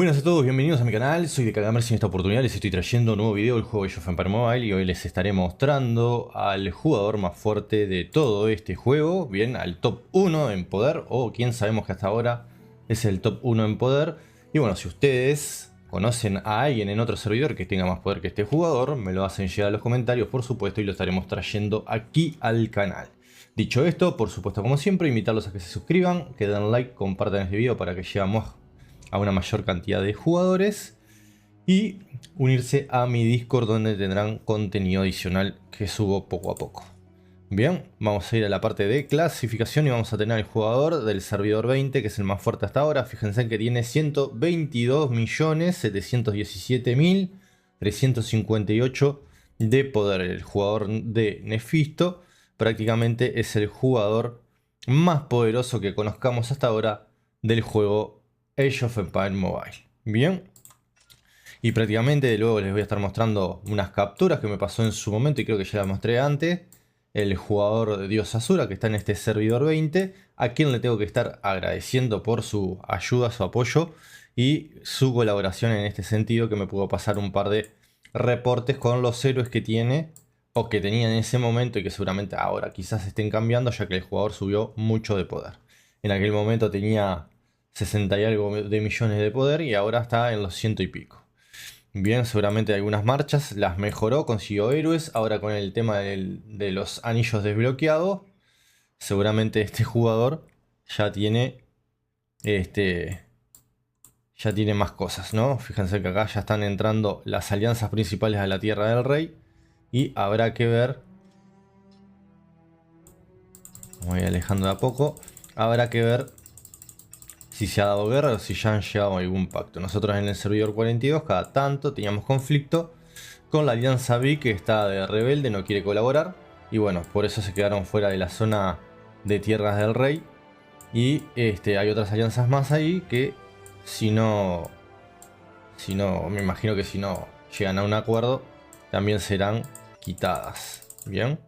Buenas a todos, bienvenidos a mi canal, soy de Cagamersi. En esta oportunidad les estoy trayendo un nuevo video del juego Age of Empires Mobile y hoy les estaré mostrando al jugador más fuerte de todo este juego, bien, al top 1 en poder, o quien sabemos que hasta ahora es el top 1 en poder. Y bueno, si ustedes conocen a alguien en otro servidor que tenga más poder que este jugador, me lo hacen llegar a los comentarios, por supuesto, y lo estaremos trayendo aquí al canal. Dicho esto, por supuesto, como siempre, invitarlos a que se suscriban, que den like, compartan este video para que lleguemos a una mayor cantidad de jugadores y unirse a mi Discord, donde tendrán contenido adicional que subo poco a poco. Bien, vamos a ir a la parte de clasificación y vamos a tener al jugador del servidor 20, que es el más fuerte hasta ahora. Fíjense que tiene 122.717.358 de poder. El jugador de Nefisto prácticamente es el jugador más poderoso que conozcamos hasta ahora del juego Age of Empires Mobile. Bien. Y prácticamente luego les voy a estar mostrando unas capturas que me pasó en su momento y creo que ya las mostré antes. El jugador de Dios Asura que está en este servidor 20, a quien le tengo que estar agradeciendo por su ayuda, su apoyo y su colaboración en este sentido, que me pudo pasar un par de reportes con los héroes que tiene o que tenía en ese momento y que seguramente ahora quizás estén cambiando, ya que el jugador subió mucho de poder. En aquel momento tenía 60 y algo de millones de poder y ahora está en los ciento y pico. Bien, seguramente algunas marchas las mejoró, consiguió héroes. Ahora con el tema de los anillos desbloqueados, seguramente este jugador ya tiene ya tiene más cosas, ¿no? Fíjense que acá ya están entrando las alianzas principales a la Tierra del Rey y habrá que ver. Me voy alejando de a poco. Habrá que ver si se ha dado guerra o si ya han llegado a algún pacto. Nosotros en el servidor 42 cada tanto teníamos conflicto con la alianza B, que está de rebelde, no quiere colaborar. Y bueno, por eso se quedaron fuera de la zona de Tierras del Rey. Y hay otras alianzas más ahí que me imagino que si no llegan a un acuerdo, también serán quitadas. Bien.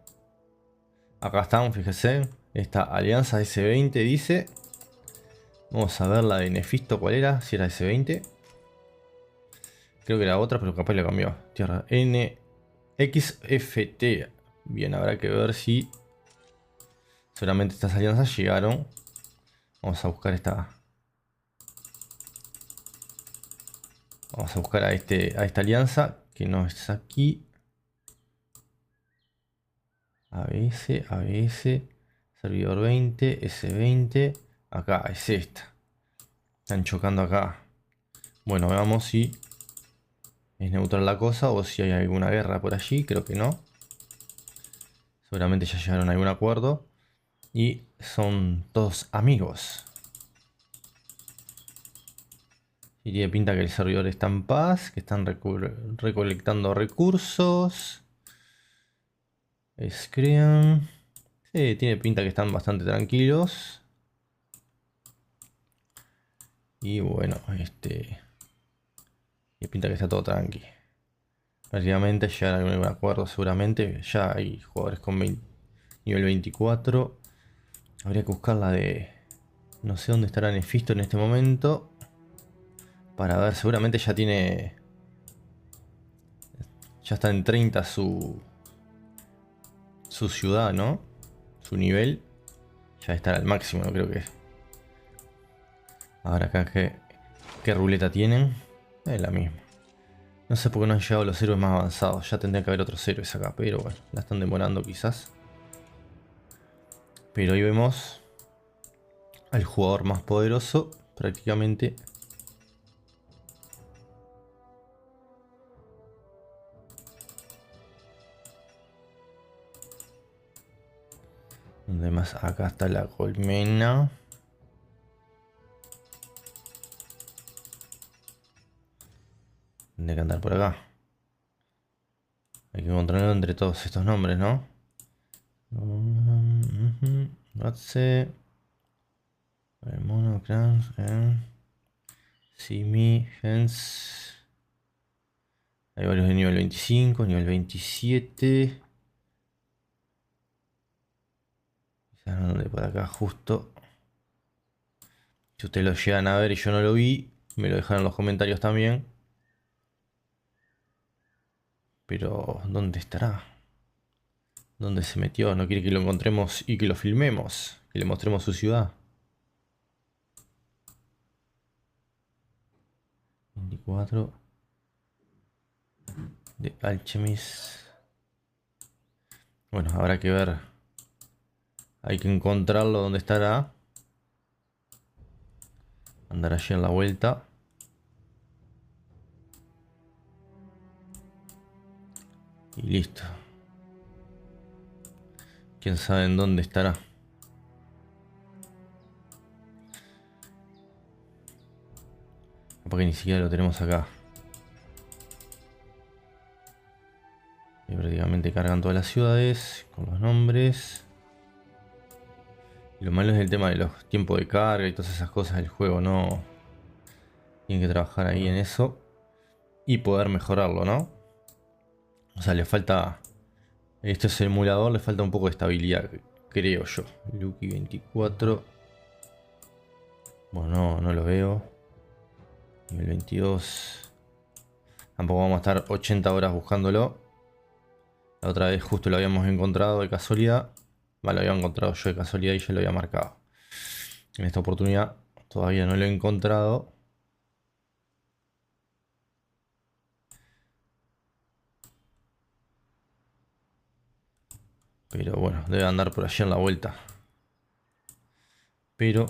Acá están, fíjense. Esta alianza S20 dice. Vamos a ver la de Nefisto, ¿cuál era? Si era S20. Creo que era otra, pero capaz la cambió. Tierra NXFT. Bien, habrá que ver si seguramente estas alianzas llegaron. Vamos a buscar esta. Vamos a buscar a esta alianza que no es aquí. ABS, servidor 20, S20. Acá es esta. Están chocando acá. Bueno, veamos si es neutral la cosa o si hay alguna guerra por allí. Creo que no. Seguramente ya llegaron a algún acuerdo. Y son todos amigos. Y tiene pinta que el servidor está en paz. Que están recolectando recursos. Scream. Sí, tiene pinta que están bastante tranquilos. Y bueno, tiene pinta que está todo tranqui. Prácticamente llegarán a algún acuerdo seguramente. Ya hay jugadores con nivel 24. Habría que buscar la de... No sé dónde estará Nefisto en este momento. Para ver, seguramente ya tiene... Ya está en 30 su ciudad, ¿no? Su nivel. Ya estará al máximo, no creo que... Ahora acá, ¿qué ruleta tienen? Es la misma. No sé por qué no han llegado los héroes más avanzados. Ya tendría que haber otros héroes acá, pero bueno, la están demorando quizás. Pero ahí vemos al jugador más poderoso, prácticamente. Donde más, acá está la colmena. Tendré que andar por acá. Hay que encontrarlo entre todos estos nombres, ¿no? Ratse. Mono, Crans, Simi, Hens. Hay varios de nivel 25, nivel 27. Quizás no, de por acá justo. Si ustedes lo llegan a ver y yo no lo vi, Me lo dejaron en los comentarios también. Pero, ¿dónde estará? ¿Dónde se metió? No quiere que lo encontremos y que lo filmemos. Que le mostremos su ciudad. 24 de Alchemist. Bueno, habrá que ver. Hay que encontrarlo donde estará. Andar allí en la vuelta. Y listo. Quién sabe en dónde estará. Porque ni siquiera lo tenemos acá. Y prácticamente cargan todas las ciudades con los nombres. Y lo malo es el tema de los tiempos de carga y todas esas cosas del juego, ¿no? Tienen que trabajar ahí en eso. Y poder mejorarlo, ¿no? O sea, le falta... Este es el emulador, le falta un poco de estabilidad, creo yo. Lucky 24. Bueno, no lo veo. Nivel 22. Tampoco vamos a estar 80 horas buscándolo. La otra vez justo lo habíamos encontrado de casualidad. Vale, lo había encontrado yo de casualidad y ya lo había marcado. En esta oportunidad todavía no lo he encontrado. Pero bueno, debe andar por allí en la vuelta. Pero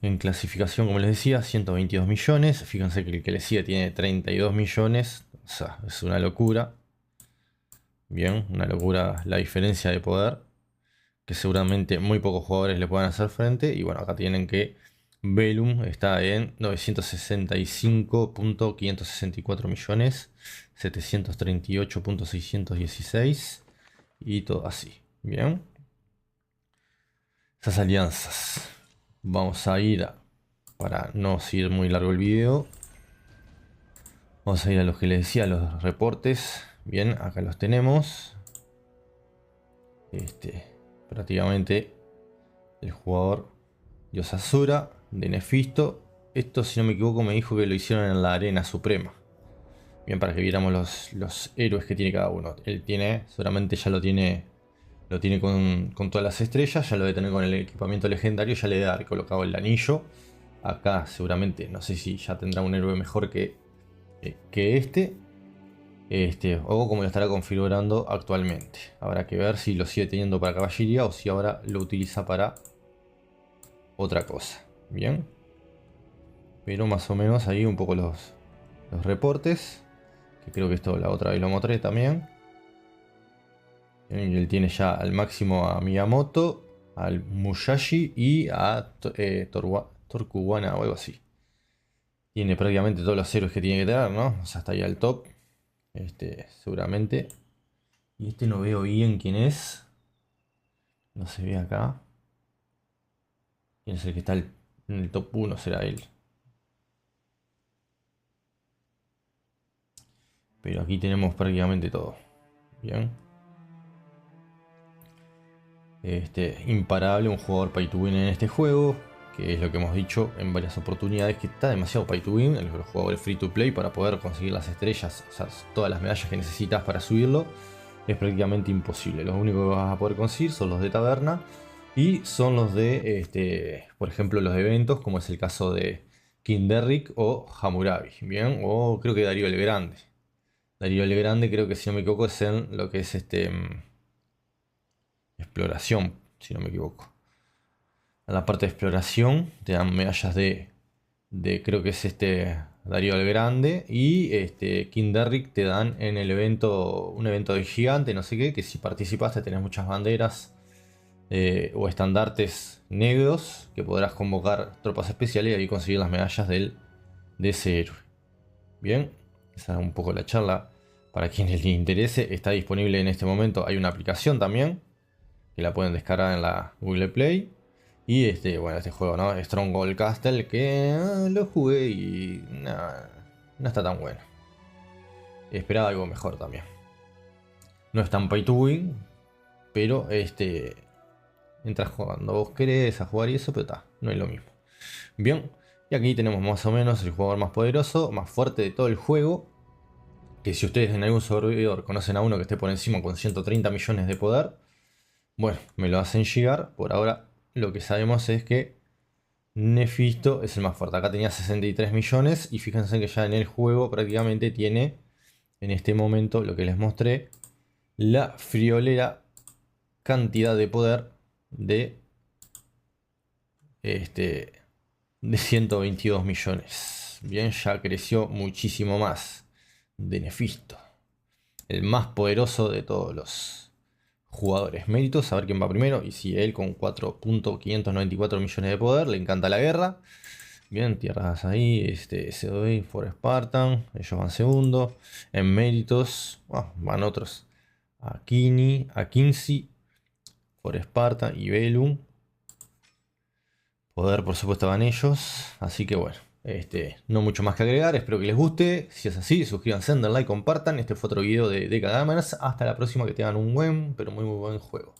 en clasificación, como les decía, 122 millones. Fíjense que el que le sigue tiene 32 millones. O sea, es una locura. Bien, una locura la diferencia de poder. Que seguramente muy pocos jugadores le puedan hacer frente. Y bueno, acá tienen que Velum está en 965.564 millones. 738.616. Y todo así. Bien. Esas alianzas. Vamos a ir para no seguir muy largo el video. Vamos a ir a los que les decía, los reportes. Bien, acá los tenemos. Prácticamente el jugador Yosasura de Nefisto. Esto, si no me equivoco, me dijo que lo hicieron en la Arena Suprema. Bien, para que viéramos los héroes que tiene cada uno. Él tiene, seguramente ya lo tiene con todas las estrellas. Ya lo debe tener con el equipamiento legendario. Ya le debe haber colocado el anillo. Acá seguramente, no sé si ya tendrá un héroe mejor que este. O como lo estará configurando actualmente. Habrá que ver si lo sigue teniendo para caballería o si ahora lo utiliza para otra cosa. Bien. Pero más o menos ahí un poco los reportes. Que creo que esto la otra vez lo mostré también. Bien, y él tiene ya al máximo a Miyamoto, al Musashi y a Torkuwana o algo así. Tiene prácticamente todos los héroes que tiene que tener, ¿no? O sea, está ahí al top. Seguramente. Y este no veo bien quién es. No se ve acá. ¿Quién es el que está en el top 1? Será él. Pero aquí tenemos prácticamente todo. Bien. Imparable, un jugador pay to win en este juego. Que es lo que hemos dicho en varias oportunidades. Que está demasiado pay to win. El jugador es free to play para poder conseguir las estrellas. O sea, todas las medallas que necesitas para subirlo. Es prácticamente imposible. Los únicos que vas a poder conseguir son los de taberna. Y son los de, por ejemplo, los eventos, como es el caso de King Derrick o Hammurabi. Bien, o creo que Darío el Grande. Darío el Grande, creo que si no me equivoco, es en lo que es exploración, si no me equivoco. En la parte de exploración te dan medallas creo que es Darío el Grande. Y King Derrick te dan en el evento, un evento de gigante, no sé qué, que si participaste tenés muchas banderas. O estandartes negros que podrás convocar tropas especiales y ahí conseguir las medallas de ese héroe. Bien, esa es un poco la charla. Para quienes les interese, está disponible en este momento. Hay una aplicación también que la pueden descargar en la Google Play. Y bueno, este juego, ¿no? Stronghold Castle, que lo jugué y no está tan bueno. Esperaba algo mejor también. No es tan pay to win, pero entras cuando vos querés a jugar y eso, pero está, no es lo mismo. Bien, Y aquí tenemos más o menos el jugador más poderoso, más fuerte de todo el juego. Que si ustedes en algún servidor conocen a uno que esté por encima con 130 millones de poder, bueno, me lo hacen llegar. Por ahora lo que sabemos es que Nefisto es el más fuerte. Acá tenía 63 millones y fíjense que ya en el juego prácticamente tiene, en este momento, lo que les mostré, la friolera cantidad de poder de, de 122 millones. Bien, ya creció muchísimo más de Nefisto. El más poderoso de todos los jugadores. Méritos, a ver quién va primero. Y si él con 4.594 millones de poder, le encanta la guerra. Bien, tierras ahí, SOE, For Spartan, ellos van segundo. En méritos, van otros. Akini, Akinsi, For Spartan y Velum. Poder, por supuesto, van ellos. Así que bueno, no mucho más que agregar. Espero que les guste. Si es así, suscríbanse, den like, compartan. Este fue otro video de Gamers. Hasta la próxima, que tengan un buen, pero muy buen juego.